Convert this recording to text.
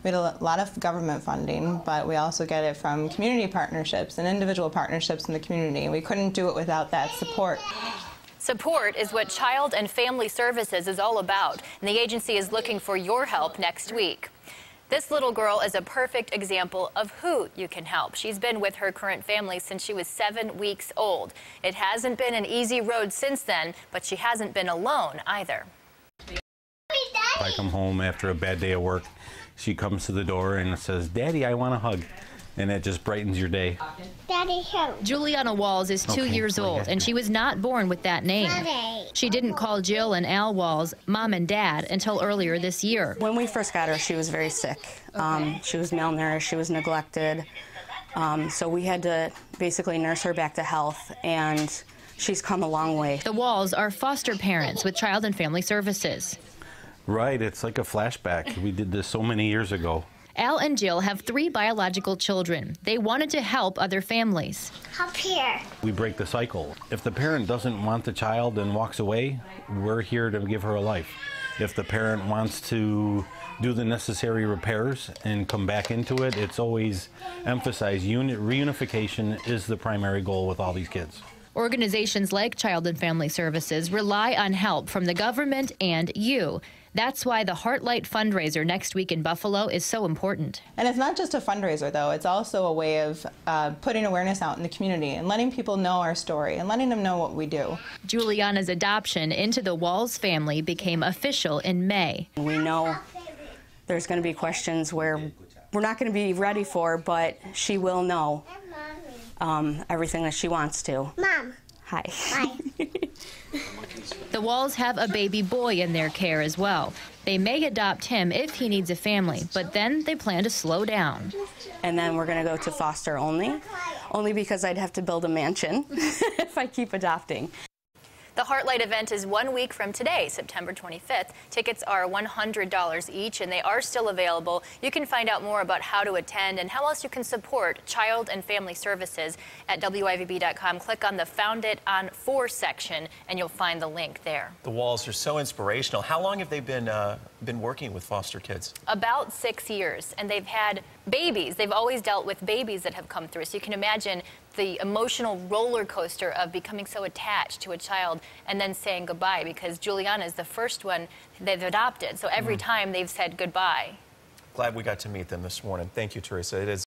We had a lot of government funding, but we also get it from community partnerships and individual partnerships in the community. We couldn't do it without that support. Support is what Child and Family Services is all about, and the agency is looking for your help next week. This little girl is a perfect example of who you can help. She's been with her current family since she was 7 weeks old. It hasn't been an easy road since then, but she hasn't been alone either. I come home after a bad day of work. She comes to the door and says, "Daddy, I want a hug." And it just brightens your day. Daddy, hug. Juliana Walls is 2 years old, and she was not born with that name. Daddy. She didn't call Jill and Al Walls Mom and Dad until earlier this year. When we first got her, she was very sick. She was malnourished, she was neglected. So we had to basically nurse her back to health, and she's come a long way. The Walls are foster parents with Child and Family Services. Right, it's like a flashback. We did this so many years ago. Al and Jill have 3 biological children. They wanted to help other families. Up here. We break the cycle. If the parent doesn't want the child and walks away, we're here to give her a life. If the parent wants to do the necessary repairs and come back into it, it's always emphasized reunification is the primary goal with all these kids. Organizations like Child and Family Services rely on help from the government and you. That's why the Heartlight fundraiser next week in Buffalo is so important. And it's not just a fundraiser, though. It's also a way of putting awareness out in the community and letting people know our story and letting them know what we do. Juliana's adoption into the Walls family became official in May. We know there's going to be questions where we're not going to be ready for, but she will know everything that she wants to. Mom. Hi. Hi. The Walls have a baby boy in their care as well. They may adopt him if he needs a family, but then they plan to slow down. And then we're going to go to foster only because I'd have to build a mansion if I keep adopting. The Heartlight event is 1 week from today, September 25th. Tickets are $100 each, and they are still available. You can find out more about how to attend and how else you can support Child and Family Services at WIVB.com. Click on the Found It on 4 section, and you'll find the link there. The Walls are so inspirational. How long have they been working with foster kids? About 6 years, and they've had babies. They've always dealt with babies that have come through. So you can imagine the emotional roller coaster of becoming so attached to a child and then saying goodbye, because Juliana is the first one they've adopted. So every time they've said goodbye. Glad we got to meet them this morning. Thank you, Teresa. It is